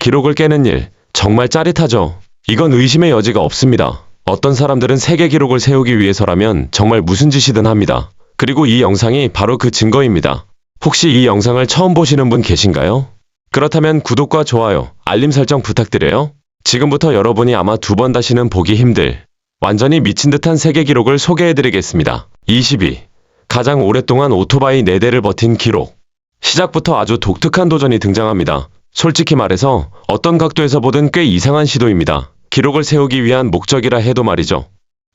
기록을 깨는 일, 정말 짜릿하죠. 이건 의심의 여지가 없습니다. 어떤 사람들은 세계 기록을 세우기 위해서라면 정말 무슨 짓이든 합니다. 그리고 이 영상이 바로 그 증거입니다. 혹시 이 영상을 처음 보시는 분 계신가요? 그렇다면 구독과 좋아요, 알림 설정 부탁드려요. 지금부터 여러분이 아마 두 번 다시는 보기 힘들 완전히 미친 듯한 세계 기록을 소개해드리겠습니다. 22. 가장 오랫동안 오토바이 4대를 버틴 기록. 시작부터 아주 독특한 도전이 등장합니다. 솔직히 말해서 어떤 각도에서 보든 꽤 이상한 시도입니다. 기록을 세우기 위한 목적이라 해도 말이죠.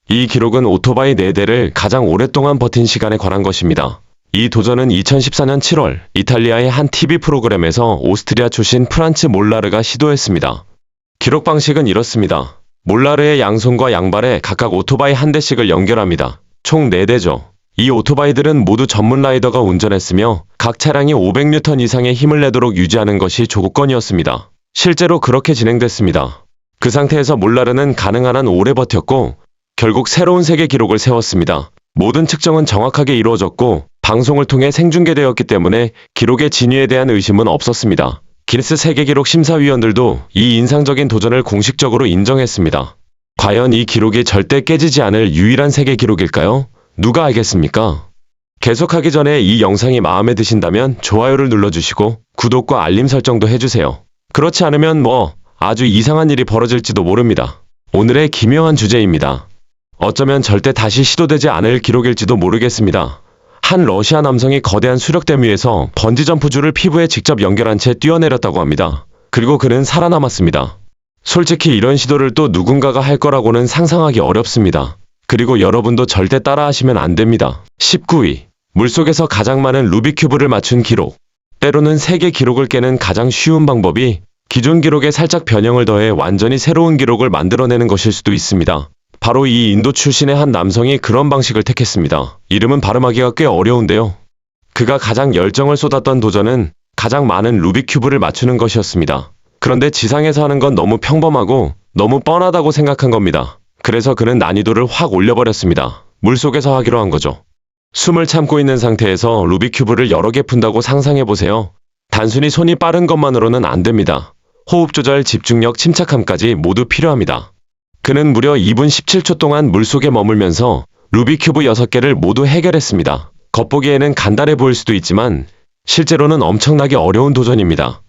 이 기록은 오토바이 4대를 가장 오랫동안 버틴 시간에 관한 것입니다. 이 도전은 2014년 7월 이탈리아의 한 TV 프로그램에서 오스트리아 출신 프란츠 몰라르가 시도했습니다. 기록 방식은 이렇습니다. 몰라르의 양손과 양발에 각각 오토바이 한 대씩을 연결합니다. 총 4대죠. 이 오토바이들은 모두 전문 라이더가 운전했으며 각 차량이 500N 이상의 힘을 내도록 유지하는 것이 조건이었습니다. 실제로 그렇게 진행됐습니다. 그 상태에서 몰라르는 가능한 한 오래 버텼고 결국 새로운 세계 기록을 세웠습니다. 모든 측정은 정확하게 이루어졌고 방송을 통해 생중계되었기 때문에 기록의 진위에 대한 의심은 없었습니다. 기네스 세계기록 심사위원들도 이 인상적인 도전을 공식적으로 인정했습니다. 과연 이 기록이 절대 깨지지 않을 유일한 세계 기록일까요? 누가 알겠습니까? 계속하기 전에 이 영상이 마음에 드신다면 좋아요를 눌러주시고 구독과 알림 설정도 해주세요. 그렇지 않으면 아주 이상한 일이 벌어질지도 모릅니다. 오늘의 기묘한 주제입니다. 어쩌면 절대 다시 시도되지 않을 기록일지도 모르겠습니다. 한 러시아 남성이 거대한 수력댐 위에서 번지점프줄을 피부에 직접 연결한 채 뛰어내렸다고 합니다. 그리고 그는 살아남았습니다. 솔직히 이런 시도를 또 누군가가 할 거라고는 상상하기 어렵습니다. 그리고 여러분도 절대 따라하시면 안 됩니다. 19위. 물속에서 가장 많은 루빅큐브를 맞춘 기록. 때로는 세계 기록을 깨는 가장 쉬운 방법이 기존 기록에 살짝 변형을 더해 완전히 새로운 기록을 만들어내는 것일 수도 있습니다. 바로 이 인도 출신의 한 남성이 그런 방식을 택했습니다. 이름은 발음하기가 꽤 어려운데요. 그가 가장 열정을 쏟았던 도전은 가장 많은 루빅큐브를 맞추는 것이었습니다. 그런데 지상에서 하는 건 너무 평범하고 너무 뻔하다고 생각한 겁니다. 그래서 그는 난이도를 확 올려버렸습니다. 물속에서 하기로 한 거죠. 숨을 참고 있는 상태에서 루빅큐브를 여러 개 푼다고 상상해보세요. 단순히 손이 빠른 것만으로는 안 됩니다. 호흡 조절, 집중력, 침착함까지 모두 필요합니다. 그는 무려 2분 17초 동안 물속에 머물면서 루빅큐브 6개를 모두 해결했습니다. 겉보기에는 간단해 보일 수도 있지만 실제로는 엄청나게 어려운 도전입니다.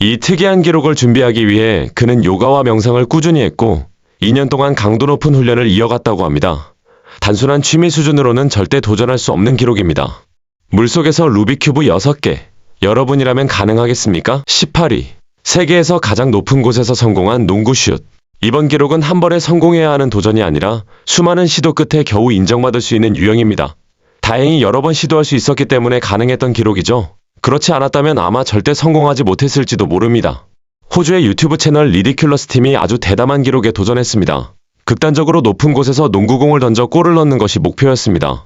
이 특이한 기록을 준비하기 위해 그는 요가와 명상을 꾸준히 했고 2년 동안 강도 높은 훈련을 이어갔다고 합니다. 단순한 취미 수준으로는 절대 도전할 수 없는 기록입니다. 물속에서 루빅큐브 6개. 여러분이라면 가능하겠습니까? 18위. 세계에서 가장 높은 곳에서 성공한 농구슛. 이번 기록은 한 번에 성공해야 하는 도전이 아니라 수많은 시도 끝에 겨우 인정받을 수 있는 유형입니다. 다행히 여러 번 시도할 수 있었기 때문에 가능했던 기록이죠. 그렇지 않았다면 아마 절대 성공하지 못했을지도 모릅니다. 호주의 유튜브 채널 리디큘러스 팀이 아주 대담한 기록에 도전했습니다. 극단적으로 높은 곳에서 농구공을 던져 골을 넣는 것이 목표였습니다.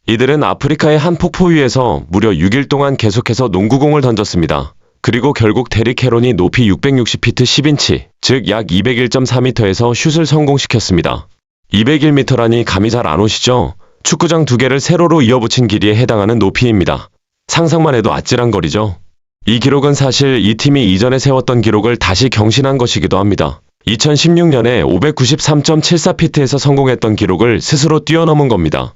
이들은 아프리카의 한 폭포 위에서 무려 6일 동안 계속해서 농구공을 던졌습니다. 그리고 결국 데릭 헤론이 높이 660피트 10인치, 즉 약 201.4m에서 슛을 성공시켰습니다. 201m라니 감이 잘 안 오시죠? 축구장 2개를 세로로 이어붙인 길이에 해당하는 높이입니다. 상상만 해도 아찔한 거리죠. 이 기록은 사실 이 팀이 이전에 세웠던 기록을 다시 경신한 것이기도 합니다. 2016년에 593.74피트에서 성공했던 기록을 스스로 뛰어넘은 겁니다.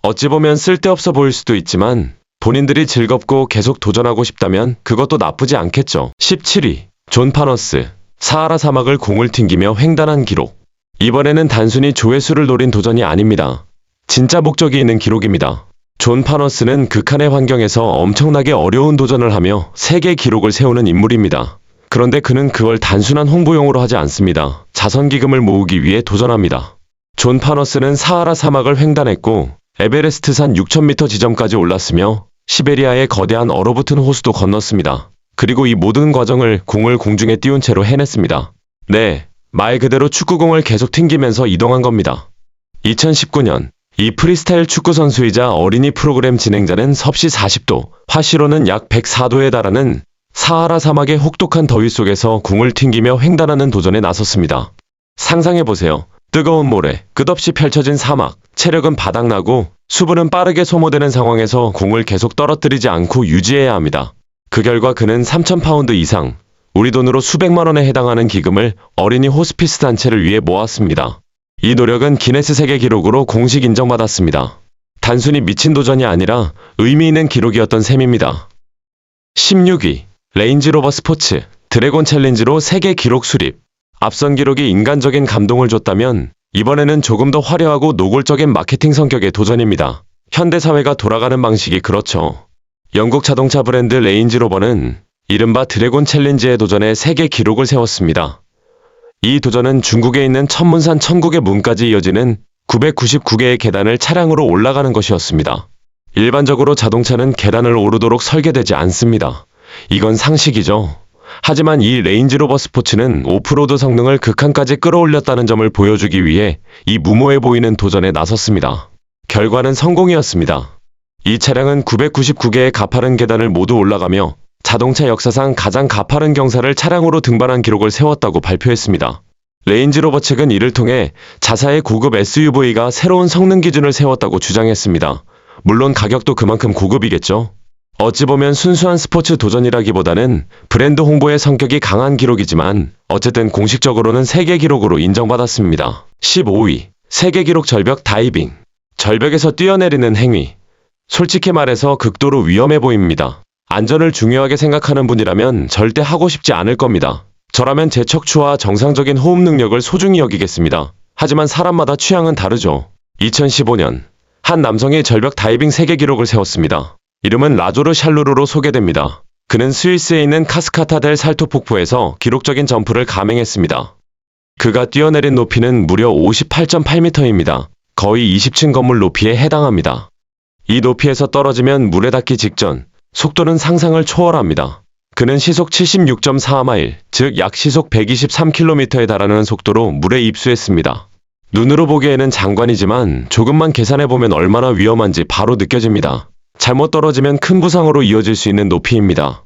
어찌 보면 쓸데없어 보일 수도 있지만 본인들이 즐겁고 계속 도전하고 싶다면 그것도 나쁘지 않겠죠. 17위. 존 파너스. 사하라 사막을 공을 튕기며 횡단한 기록. 이번에는 단순히 조회수를 노린 도전이 아닙니다. 진짜 목적이 있는 기록입니다. 존 파너스는 극한의 환경에서 엄청나게 어려운 도전을 하며 세계 기록을 세우는 인물입니다. 그런데 그는 그걸 단순한 홍보용으로 하지 않습니다. 자선기금을 모으기 위해 도전합니다. 존 파너스는 사하라 사막을 횡단했고 에베레스트산 6,000m 지점까지 올랐으며 시베리아의 거대한 얼어붙은 호수도 건넜습니다. 그리고 이 모든 과정을 공을 공중에 띄운 채로 해냈습니다. 네, 말 그대로 축구공을 계속 튕기면서 이동한 겁니다. 2019년 이 프리스타일 축구 선수이자 어린이 프로그램 진행자는 섭씨 40도, 화씨로는 약 104도에 달하는 사하라 사막의 혹독한 더위 속에서 공을 튕기며 횡단하는 도전에 나섰습니다. 상상해보세요. 뜨거운 모래, 끝없이 펼쳐진 사막, 체력은 바닥나고 수분은 빠르게 소모되는 상황에서 공을 계속 떨어뜨리지 않고 유지해야 합니다. 그 결과 그는 3,000파운드 이상, 우리 돈으로 수백만 원에 해당하는 기금을 어린이 호스피스 단체를 위해 모았습니다. 이 노력은 기네스 세계 기록으로 공식 인정받았습니다. 단순히 미친 도전이 아니라 의미 있는 기록이었던 셈입니다. 16위, 레인지로버 스포츠 드래곤 챌린지로 세계 기록 수립. 앞선 기록이 인간적인 감동을 줬다면 이번에는 조금 더 화려하고 노골적인 마케팅 성격의 도전입니다. 현대사회가 돌아가는 방식이 그렇죠. 영국 자동차 브랜드 레인지로버는 이른바 드래곤 챌린지에 도전해 세계 기록을 세웠습니다. 이 도전은 중국에 있는 천문산 천국의 문까지 이어지는 999개의 계단을 차량으로 올라가는 것이었습니다. 일반적으로 자동차는 계단을 오르도록 설계되지 않습니다. 이건 상식이죠. 하지만 이 레인지로버 스포츠는 오프로드 성능을 극한까지 끌어올렸다는 점을 보여주기 위해 이 무모해 보이는 도전에 나섰습니다. 결과는 성공이었습니다. 이 차량은 999개의 가파른 계단을 모두 올라가며 자동차 역사상 가장 가파른 경사를 차량으로 등반한 기록을 세웠다고 발표했습니다. 레인지로버 측은 이를 통해 자사의 고급 SUV가 새로운 성능 기준을 세웠다고 주장했습니다. 물론 가격도 그만큼 고급이겠죠. 어찌 보면 순수한 스포츠 도전이라기보다는 브랜드 홍보의 성격이 강한 기록이지만 어쨌든 공식적으로는 세계 기록으로 인정받았습니다. 15위, 세계 기록 절벽 다이빙. 절벽에서 뛰어내리는 행위. 솔직히 말해서 극도로 위험해 보입니다. 안전을 중요하게 생각하는 분이라면 절대 하고 싶지 않을 겁니다. 저라면 제 척추와 정상적인 호흡 능력을 소중히 여기겠습니다. 하지만 사람마다 취향은 다르죠. 2015년 한 남성이 절벽 다이빙 세계 기록을 세웠습니다. 이름은 라조르 샬루르로 소개됩니다. 그는 스위스에 있는 카스카타 델 살토 폭포에서 기록적인 점프를 감행했습니다. 그가 뛰어내린 높이는 무려 58.8m입니다. 거의 20층 건물 높이에 해당합니다. 이 높이에서 떨어지면 물에 닿기 직전 속도는 상상을 초월합니다. 그는 시속 76.4마일, 즉 약 시속 123km에 달하는 속도로 물에 입수했습니다. 눈으로 보기에는 장관이지만 조금만 계산해보면 얼마나 위험한지 바로 느껴집니다. 잘못 떨어지면 큰 부상으로 이어질 수 있는 높이입니다.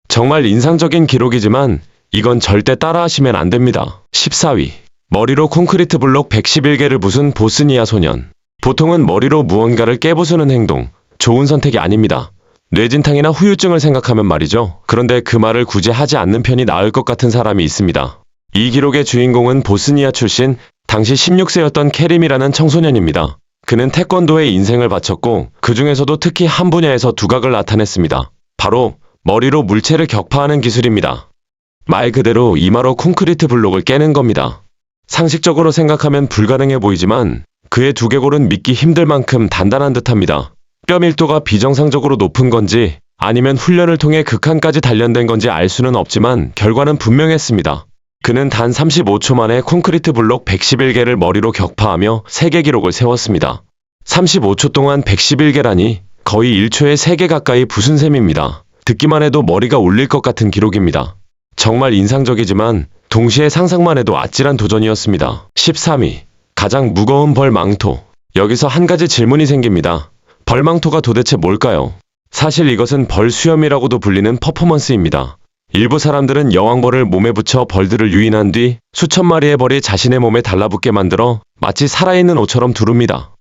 정말 인상적인 기록이지만 이건 절대 따라하시면 안 됩니다. 14위, 머리로 콘크리트 블록 111개를 부순 보스니아 소년. 보통은 머리로 무언가를 깨부수는 행동, 좋은 선택이 아닙니다. 뇌진탕이나 후유증을 생각하면 말이죠. 그런데 그 말을 굳이 하지 않는 편이 나을 것 같은 사람이 있습니다. 이 기록의 주인공은 보스니아 출신 당시 16세였던 케림이라는 청소년입니다. 그는 태권도에 인생을 바쳤고 그 중에서도 특히 한 분야에서 두각을 나타냈습니다. 바로 머리로 물체를 격파하는 기술입니다. 말 그대로 이마로 콘크리트 블록을 깨는 겁니다. 상식적으로 생각하면 불가능해 보이지만 그의 두개골은 믿기 힘들 만큼 단단한 듯합니다. 뼈 밀도가 비정상적으로 높은 건지 아니면 훈련을 통해 극한까지 단련된 건지 알 수는 없지만 결과는 분명했습니다. 그는 단 35초 만에 콘크리트 블록 111개를 머리로 격파하며 세계 기록을 세웠습니다. 35초 동안 111개라니 거의 1초에 3개 가까이 부순 셈입니다. 듣기만 해도 머리가 울릴 것 같은 기록입니다. 정말 인상적이지만 동시에 상상만 해도 아찔한 도전이었습니다. 13위, 가장 무거운 벌 망토. 여기서 한 가지 질문이 생깁니다. 벌 망토가 도대체 뭘까요? 사실 이것은 벌 수염이라고도 불리는 퍼포먼스입니다. 일부 사람들은 여왕벌을 몸에 붙여 벌들을 유인한 뒤 수천 마리의 벌이 자신의 몸에 달라붙게 만들어 마치 살아있는 옷처럼 두릅니다.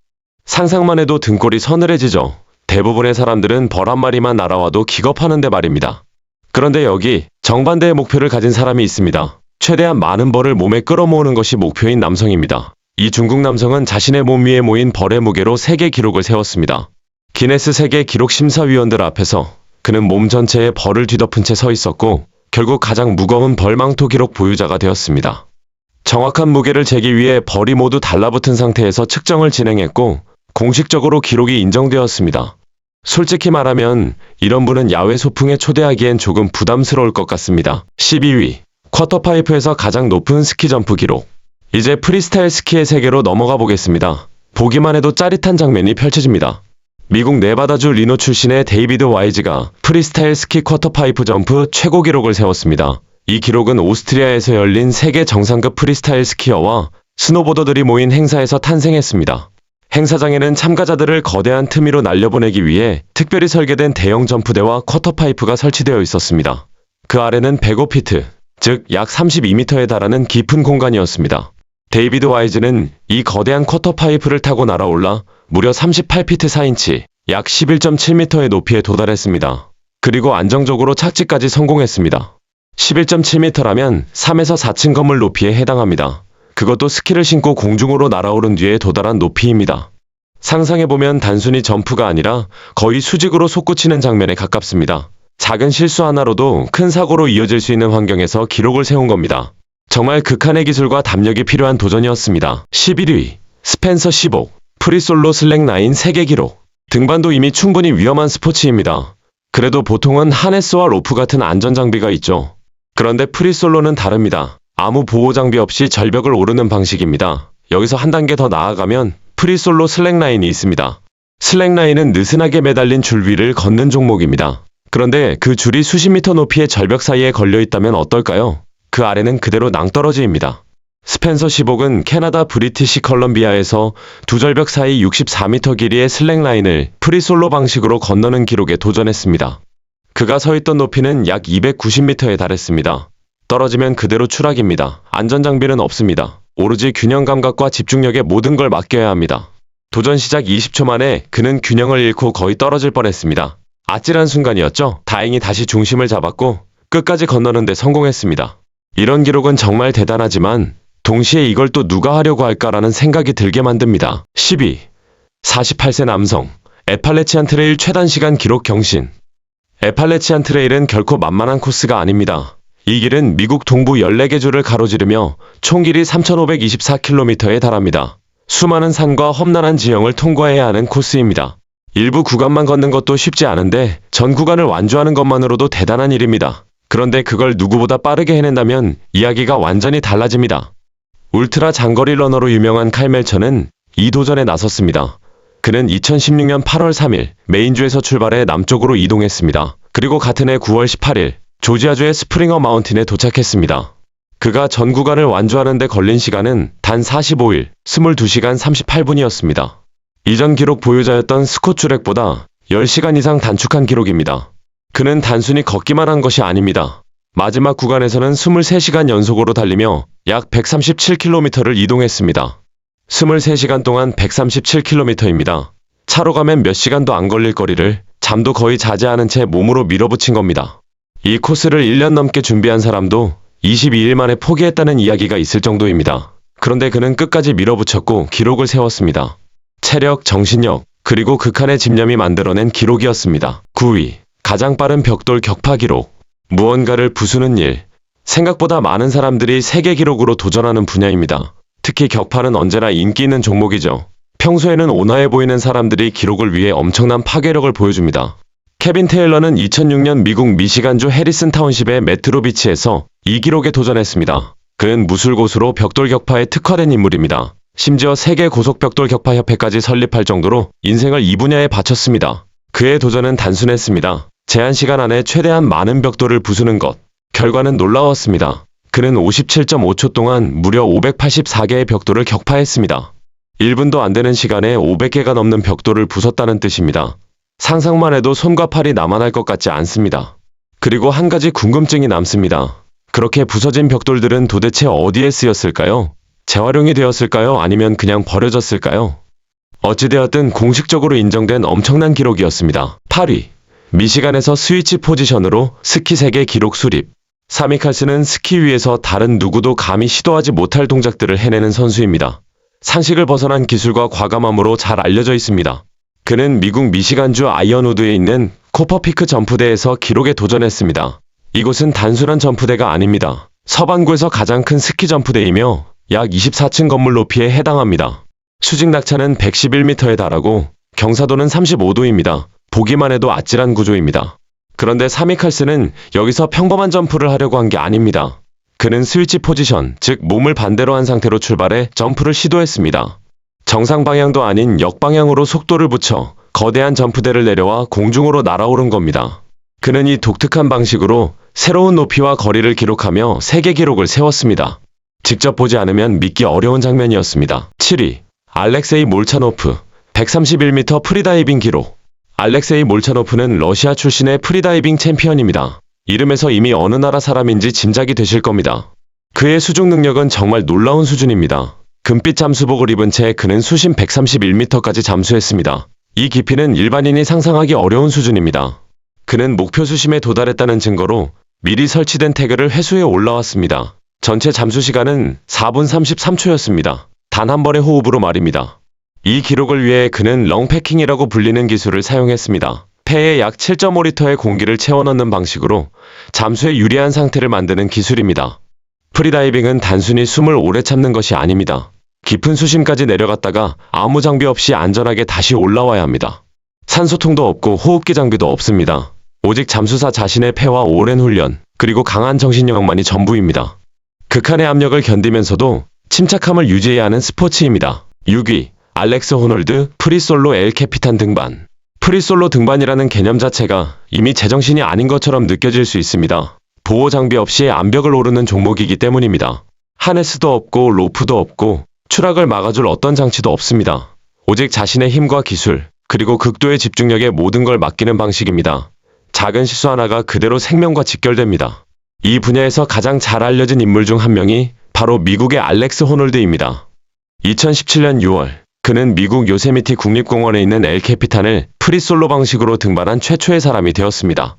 상상만 해도 등골이 서늘해지죠. 대부분의 사람들은 벌 한 마리만 날아와도 기겁하는데 말입니다. 그런데 여기 정반대의 목표를 가진 사람이 있습니다. 최대한 많은 벌을 몸에 끌어모으는 것이 목표인 남성입니다. 이 중국 남성은 자신의 몸 위에 모인 벌의 무게로 세계 기록을 세웠습니다. 기네스 세계 기록 심사위원들 앞에서 그는 몸 전체에 벌을 뒤덮은 채 서 있었고 결국 가장 무거운 벌망토 기록 보유자가 되었습니다. 정확한 무게를 재기 위해 벌이 모두 달라붙은 상태에서 측정을 진행했고 공식적으로 기록이 인정되었습니다. 솔직히 말하면 이런 분은 야외 소풍에 초대하기엔 조금 부담스러울 것 같습니다. 12위, 쿼터파이프에서 가장 높은 스키 점프 기록. 이제 프리스타일 스키의 세계로 넘어가 보겠습니다. 보기만 해도 짜릿한 장면이 펼쳐집니다. 미국 네바다주 리노 출신의 데이비드 와이즈가 프리스타일 스키 쿼터파이프 점프 최고 기록을 세웠습니다. 이 기록은 오스트리아에서 열린 세계 정상급 프리스타일 스키어와 스노보더들이 모인 행사에서 탄생했습니다. 행사장에는 참가자들을 거대한 틈 위로 날려보내기 위해 특별히 설계된 대형 점프대와 쿼터파이프가 설치되어 있었습니다. 그 아래는 105피트, 즉 약 32m에 달하는 깊은 공간이었습니다. 데이비드 와이즈는 이 거대한 쿼터파이프를 타고 날아올라 무려 38피트 4인치, 약 11.7m의 높이에 도달했습니다. 그리고 안정적으로 착지까지 성공했습니다. 11.7m라면 3에서 4층 건물 높이에 해당합니다. 그것도 스키를 신고 공중으로 날아오른 뒤에 도달한 높이입니다. 상상해보면 단순히 점프가 아니라 거의 수직으로 솟구치는 장면에 가깝습니다. 작은 실수 하나로도 큰 사고로 이어질 수 있는 환경에서 기록을 세운 겁니다. 정말 극한의 기술과 담력이 필요한 도전이었습니다. 11위, 스펜서 시복, 프리솔로 슬랙라인 세계 기록. 등반도 이미 충분히 위험한 스포츠입니다. 그래도 보통은 하네스와 로프 같은 안전장비가 있죠. 그런데 프리솔로는 다릅니다. 아무 보호장비 없이 절벽을 오르는 방식입니다. 여기서 한 단계 더 나아가면 프리솔로 슬랙라인이 있습니다. 슬랙라인은 느슨하게 매달린 줄 위를 걷는 종목입니다. 그런데 그 줄이 수십 미터 높이의 절벽 사이에 걸려 있다면 어떨까요? 그 아래는 그대로 낭떠러지입니다. 스펜서 시복은 캐나다 브리티시 컬럼비아에서 두 절벽 사이 64m 길이의 슬랙라인을 프리솔로 방식으로 건너는 기록에 도전했습니다. 그가 서 있던 높이는 약 290m에 달했습니다. 떨어지면 그대로 추락입니다. 안전장비는 없습니다. 오로지 균형 감각과 집중력에 모든 걸 맡겨야 합니다. 도전 시작 20초 만에 그는 균형을 잃고 거의 떨어질 뻔했습니다. 아찔한 순간이었죠. 다행히 다시 중심을 잡았고 끝까지 건너는데 성공했습니다. 이런 기록은 정말 대단하지만 동시에 이걸 또 누가 하려고 할까라는 생각이 들게 만듭니다. 12. 48세 남성, 에팔레치안 트레일 최단 시간 기록 경신. 에팔레치안 트레일은 결코 만만한 코스가 아닙니다. 이 길은 미국 동부 14개 주를 가로지르며 총 길이 3,524km에 달합니다. 수많은 산과 험난한 지형을 통과해야 하는 코스입니다. 일부 구간만 걷는 것도 쉽지 않은데 전 구간을 완주하는 것만으로도 대단한 일입니다. 그런데 그걸 누구보다 빠르게 해낸다면 이야기가 완전히 달라집니다. 울트라 장거리 러너로 유명한 칼 멜처는 이 도전에 나섰습니다. 그는 2016년 8월 3일 메인주에서 출발해 남쪽으로 이동했습니다. 그리고 같은 해 9월 18일 조지아주의 스프링어 마운틴에 도착했습니다. 그가 전 구간을 완주하는 데 걸린 시간은 단 45일, 22시간 38분이었습니다. 이전 기록 보유자였던 스콧 주렉보다 10시간 이상 단축한 기록입니다. 그는 단순히 걷기만 한 것이 아닙니다. 마지막 구간에서는 23시간 연속으로 달리며 약 137km를 이동했습니다. 23시간 동안 137km입니다. 차로 가면 몇 시간도 안 걸릴 거리를 잠도 거의 자지 않은 채 몸으로 밀어붙인 겁니다. 이 코스를 1년 넘게 준비한 사람도 22일 만에 포기했다는 이야기가 있을 정도입니다. 그런데 그는 끝까지 밀어붙였고 기록을 세웠습니다. 체력, 정신력, 그리고 극한의 집념이 만들어낸 기록이었습니다. 9위, 가장 빠른 벽돌 격파 기록. 무언가를 부수는 일. 생각보다 많은 사람들이 세계 기록으로 도전하는 분야입니다. 특히 격파는 언제나 인기 있는 종목이죠. 평소에는 온화해 보이는 사람들이 기록을 위해 엄청난 파괴력을 보여줍니다. 케빈 테일러는 2006년 미국 미시간주 해리슨 타운십의 메트로 비치에서 이 기록에 도전했습니다. 그는 무술고수로 벽돌 격파에 특화된 인물입니다. 심지어 세계 고속벽돌 격파 협회까지 설립할 정도로 인생을 이 분야에 바쳤습니다. 그의 도전은 단순했습니다. 제한 시간 안에 최대한 많은 벽돌을 부수는 것. 결과는 놀라웠습니다. 그는 57.5초 동안 무려 584개의 벽돌을 격파했습니다. 1분도 안 되는 시간에 500개가 넘는 벽돌을 부쉈다는 뜻입니다. 상상만 해도 손과 팔이 남아날 것 같지 않습니다. 그리고 한 가지 궁금증이 남습니다. 그렇게 부서진 벽돌들은 도대체 어디에 쓰였을까요? 재활용이 되었을까요? 아니면 그냥 버려졌을까요? 어찌되었든 공식적으로 인정된 엄청난 기록이었습니다. 8위. 미시간에서 스위치 포지션으로 스키 세계 기록 수립. 사미 칼스는 스키 위에서 다른 누구도 감히 시도하지 못할 동작들을 해내는 선수입니다. 상식을 벗어난 기술과 과감함으로 잘 알려져 있습니다. 그는 미국 미시간주 아이언우드에 있는 코퍼피크 점프대에서 기록에 도전했습니다. 이곳은 단순한 점프대가 아닙니다. 서반구에서 가장 큰 스키 점프대이며 약 24층 건물 높이에 해당합니다. 수직 낙차는 111m에 달하고 경사도는 35도입니다. 보기만 해도 아찔한 구조입니다. 그런데 사미 칼스는 여기서 평범한 점프를 하려고 한 게 아닙니다. 그는 스위치 포지션, 즉 몸을 반대로 한 상태로 출발해 점프를 시도했습니다. 정상 방향도 아닌 역방향으로 속도를 붙여 거대한 점프대를 내려와 공중으로 날아오른 겁니다. 그는 이 독특한 방식으로 새로운 높이와 거리를 기록하며 세계 기록을 세웠습니다. 직접 보지 않으면 믿기 어려운 장면이었습니다. 7위. 알렉세이 몰차노프 131m 프리다이빙 기록. 알렉세이 몰차노프는 러시아 출신의 프리다이빙 챔피언입니다. 이름에서 이미 어느 나라 사람인지 짐작이 되실 겁니다. 그의 수중 능력은 정말 놀라운 수준입니다. 금빛 잠수복을 입은 채 그는 수심 131m까지 잠수했습니다. 이 깊이는 일반인이 상상하기 어려운 수준입니다. 그는 목표 수심에 도달했다는 증거로 미리 설치된 태그를 회수해 올라왔습니다. 전체 잠수 시간은 4분 33초였습니다. 단 한 번의 호흡으로 말입니다. 이 기록을 위해 그는 렁패킹이라고 불리는 기술을 사용했습니다. 폐에 약 7.5리터의 공기를 채워 넣는 방식으로 잠수에 유리한 상태를 만드는 기술입니다. 프리다이빙은 단순히 숨을 오래 참는 것이 아닙니다. 깊은 수심까지 내려갔다가 아무 장비 없이 안전하게 다시 올라와야 합니다. 산소통도 없고 호흡기 장비도 없습니다. 오직 잠수사 자신의 폐와 오랜 훈련, 그리고 강한 정신력만이 전부입니다. 극한의 압력을 견디면서도 침착함을 유지해야 하는 스포츠입니다. 6위, 알렉스 호놀드, 프리솔로 엘 캐피탄 등반. 프리솔로 등반이라는 개념 자체가 이미 제정신이 아닌 것처럼 느껴질 수 있습니다. 보호 장비 없이 암벽을 오르는 종목이기 때문입니다. 하네스도 없고 로프도 없고 추락을 막아줄 어떤 장치도 없습니다. 오직 자신의 힘과 기술, 그리고 극도의 집중력에 모든 걸 맡기는 방식입니다. 작은 실수 하나가 그대로 생명과 직결됩니다. 이 분야에서 가장 잘 알려진 인물 중 한 명이 바로 미국의 알렉스 호놀드입니다. 2017년 6월, 그는 미국 요세미티 국립공원에 있는 엘 캐피탄을 프리솔로 방식으로 등반한 최초의 사람이 되었습니다.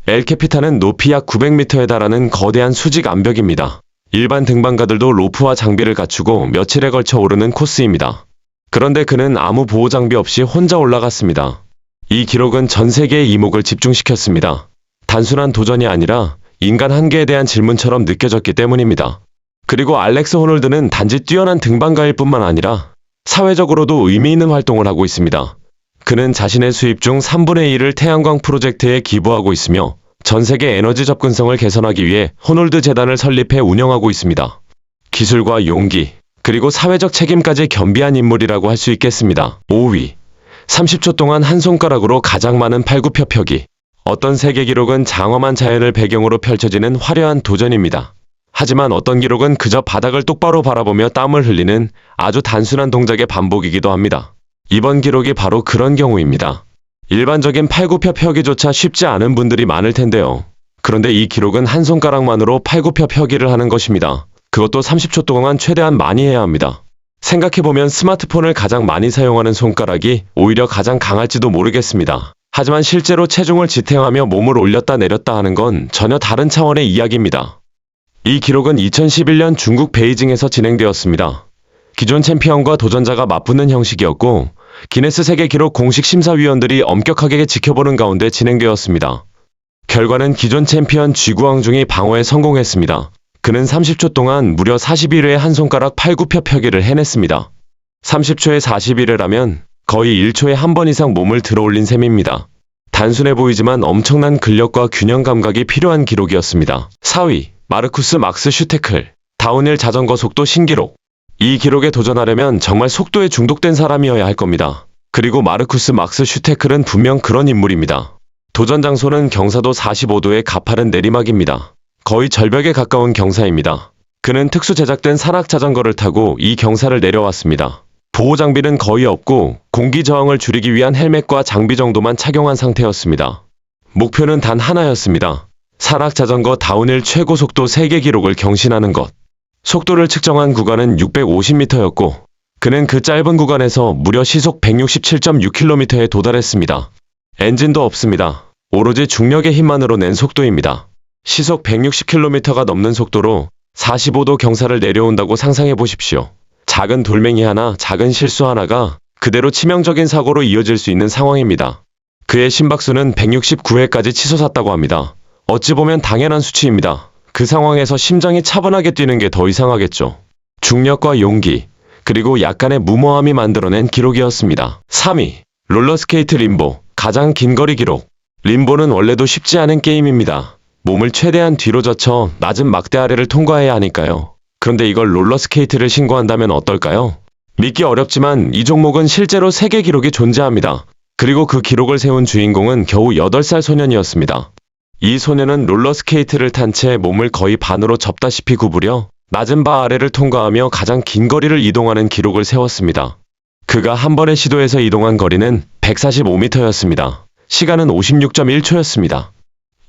엘 캐피탄은 높이 약 900m에 달하는 거대한 수직 암벽입니다. 일반 등반가들도 로프와 장비를 갖추고 며칠에 걸쳐 오르는 코스입니다. 그런데 그는 아무 보호 장비 없이 혼자 올라갔습니다. 이 기록은 전 세계의 이목을 집중시켰습니다. 단순한 도전이 아니라 인간 한계에 대한 질문처럼 느껴졌기 때문입니다. 그리고 알렉스 호놀드는 단지 뛰어난 등반가일 뿐만 아니라 사회적으로도 의미 있는 활동을 하고 있습니다. 그는 자신의 수입 중 3분의 1을 태양광 프로젝트에 기부하고 있으며 전 세계 에너지 접근성을 개선하기 위해 호놀드 재단을 설립해 운영하고 있습니다. 기술과 용기, 그리고 사회적 책임까지 겸비한 인물이라고 할 수 있겠습니다. 5위, 30초 동안 한 손가락으로 가장 많은 팔굽혀펴기. 어떤 세계 기록은 장엄한 자연을 배경으로 펼쳐지는 화려한 도전입니다. 하지만 어떤 기록은 그저 바닥을 똑바로 바라보며 땀을 흘리는 아주 단순한 동작의 반복이기도 합니다. 이번 기록이 바로 그런 경우입니다. 일반적인 팔굽혀펴기조차 쉽지 않은 분들이 많을 텐데요. 그런데 이 기록은 한 손가락만으로 팔굽혀펴기를 하는 것입니다. 그것도 30초 동안 최대한 많이 해야 합니다. 생각해보면 스마트폰을 가장 많이 사용하는 손가락이 오히려 가장 강할지도 모르겠습니다. 하지만 실제로 체중을 지탱하며 몸을 올렸다 내렸다 하는 건 전혀 다른 차원의 이야기입니다. 이 기록은 2011년 중국 베이징에서 진행되었습니다. 기존 챔피언과 도전자가 맞붙는 형식이었고 기네스 세계 기록 공식 심사위원들이 엄격하게 지켜보는 가운데 진행되었습니다. 결과는 기존 챔피언 쥐구앙중이 방어에 성공했습니다. 그는 30초 동안 무려 41회의 한 손가락 팔굽혀펴기를 해냈습니다. 30초에 41회를 하면 거의 1초에 한 번 이상 몸을 들어올린 셈입니다. 단순해 보이지만 엄청난 근력과 균형 감각이 필요한 기록이었습니다. 4위, 마르쿠스 막스 슈테클, 다운힐 자전거 속도 신기록. 이 기록에 도전하려면 정말 속도에 중독된 사람이어야 할 겁니다. 그리고 마르쿠스 막스 슈테클은 분명 그런 인물입니다. 도전 장소는 경사도 45도의 가파른 내리막입니다. 거의 절벽에 가까운 경사입니다. 그는 특수 제작된 산악 자전거를 타고 이 경사를 내려왔습니다. 보호 장비는 거의 없고 공기 저항을 줄이기 위한 헬멧과 장비 정도만 착용한 상태였습니다. 목표는 단 하나였습니다. 산악 자전거 다운힐 최고 속도 세계 기록을 경신하는 것. 속도를 측정한 구간은 650m였고 그는 그 짧은 구간에서 무려 시속 167.6km에 도달했습니다. 엔진도 없습니다. 오로지 중력의 힘만으로 낸 속도입니다. 시속 160km가 넘는 속도로 45도 경사를 내려온다고 상상해 보십시오. 작은 돌멩이 하나, 작은 실수 하나가 그대로 치명적인 사고로 이어질 수 있는 상황입니다. 그의 심박수는 169회까지 치솟았다고 합니다. 어찌 보면 당연한 수치입니다. 그 상황에서 심장이 차분하게 뛰는 게 더 이상하겠죠. 중력과 용기, 그리고 약간의 무모함이 만들어낸 기록이었습니다. 3위, 롤러스케이트 림보, 가장 긴 거리 기록. 림보는 원래도 쉽지 않은 게임입니다. 몸을 최대한 뒤로 젖혀 낮은 막대 아래를 통과해야 하니까요. 그런데 이걸 롤러스케이트를 신고한다면 어떨까요? 믿기 어렵지만 이 종목은 실제로 세계 기록이 존재합니다. 그리고 그 기록을 세운 주인공은 겨우 8살 소년이었습니다. 이 소년은 롤러스케이트를 탄 채 몸을 거의 반으로 접다시피 구부려 낮은 바 아래를 통과하며 가장 긴 거리를 이동하는 기록을 세웠습니다. 그가 한 번의 시도에서 이동한 거리는 145m였습니다. 시간은 56.1초였습니다.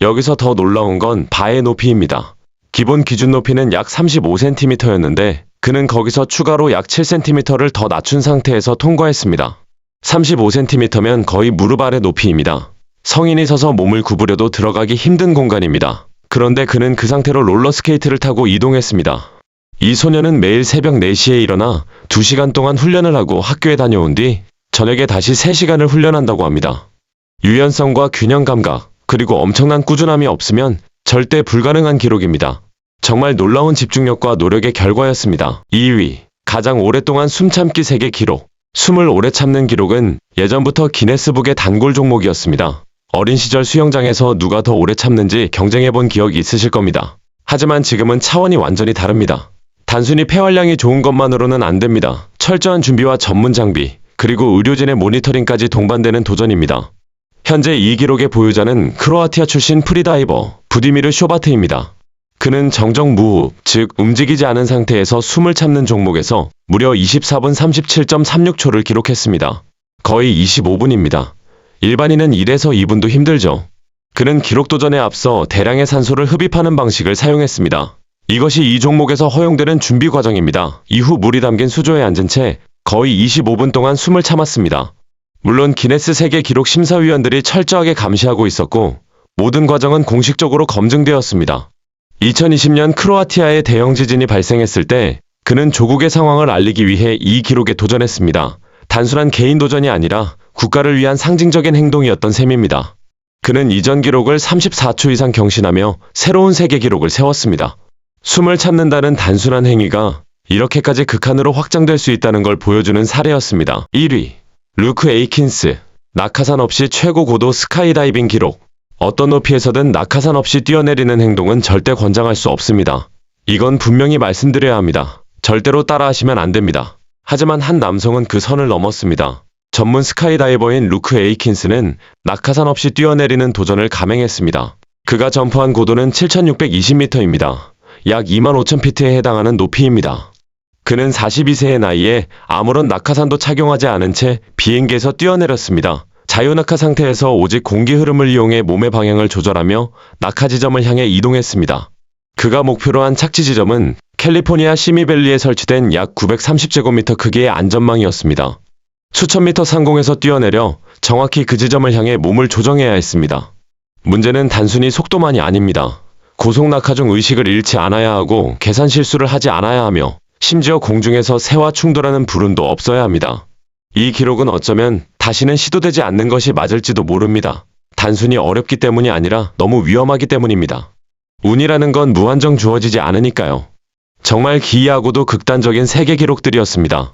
여기서 더 놀라운 건 바의 높이입니다. 기본 기준 높이는 약 35cm였는데 그는 거기서 추가로 약 7cm를 더 낮춘 상태에서 통과했습니다. 35cm면 거의 무릎 아래 높이입니다. 성인이 서서 몸을 구부려도 들어가기 힘든 공간입니다. 그런데 그는 그 상태로 롤러스케이트를 타고 이동했습니다. 이 소녀는 매일 새벽 4시에 일어나 2시간 동안 훈련을 하고 학교에 다녀온 뒤 저녁에 다시 3시간을 훈련한다고 합니다. 유연성과 균형 감각, 그리고 엄청난 꾸준함이 없으면 절대 불가능한 기록입니다. 정말 놀라운 집중력과 노력의 결과였습니다. 2위, 가장 오랫동안 숨 참기 세계 기록. 숨을 오래 참는 기록은 예전부터 기네스북의 단골 종목이었습니다. 어린 시절 수영장에서 누가 더 오래 참는지 경쟁해본 기억이 있으실 겁니다. 하지만 지금은 차원이 완전히 다릅니다. 단순히 폐활량이 좋은 것만으로는 안 됩니다. 철저한 준비와 전문 장비, 그리고 의료진의 모니터링까지 동반되는 도전입니다. 현재 이 기록의 보유자는 크로아티아 출신 프리다이버 부디미르 쇼바트입니다. 그는 정정 무호흡, 즉 움직이지 않은 상태에서 숨을 참는 종목에서 무려 24분 37.36초를 기록했습니다. 거의 25분입니다. 일반인은 1에서 2분도 힘들죠. 그는 기록 도전에 앞서 대량의 산소를 흡입하는 방식을 사용했습니다. 이것이 이 종목에서 허용되는 준비 과정입니다. 이후 물이 담긴 수조에 앉은 채 거의 25분 동안 숨을 참았습니다. 물론 기네스 세계 기록 심사위원들이 철저하게 감시하고 있었고 모든 과정은 공식적으로 검증되었습니다. 2020년 크로아티아의 대형 지진이 발생했을 때 그는 조국의 상황을 알리기 위해 이 기록에 도전했습니다. 단순한 개인 도전이 아니라 국가를 위한 상징적인 행동이었던 셈입니다. 그는 이전 기록을 34초 이상 경신하며 새로운 세계 기록을 세웠습니다. 숨을 참는다는 단순한 행위가 이렇게까지 극한으로 확장될 수 있다는 걸 보여주는 사례였습니다. 1위, 루크 에이킨스, 낙하산 없이 최고 고도 스카이다이빙 기록. 어떤 높이에서든 낙하산 없이 뛰어내리는 행동은 절대 권장할 수 없습니다. 이건 분명히 말씀드려야 합니다. 절대로 따라하시면 안 됩니다. 하지만 한 남성은 그 선을 넘었습니다. 전문 스카이다이버인 루크 에이킨스는 낙하산 없이 뛰어내리는 도전을 감행했습니다. 그가 점프한 고도는 7,620m입니다. 약 25,000피트에 해당하는 높이입니다. 그는 42세의 나이에 아무런 낙하산도 착용하지 않은 채 비행기에서 뛰어내렸습니다. 자유낙하 상태에서 오직 공기 흐름을 이용해 몸의 방향을 조절하며 낙하 지점을 향해 이동했습니다. 그가 목표로 한 착지 지점은 캘리포니아 시미밸리에 설치된 약 930제곱미터 크기의 안전망이었습니다. 수천 미터 상공에서 뛰어내려 정확히 그 지점을 향해 몸을 조정해야 했습니다. 문제는 단순히 속도만이 아닙니다. 고속 낙하 중 의식을 잃지 않아야 하고 계산 실수를 하지 않아야 하며 심지어 공중에서 새와 충돌하는 불운도 없어야 합니다. 이 기록은 어쩌면 다시는 시도되지 않는 것이 맞을지도 모릅니다. 단순히 어렵기 때문이 아니라 너무 위험하기 때문입니다. 운이라는 건 무한정 주어지지 않으니까요. 정말 기이하고도 극단적인 세계 기록들이었습니다.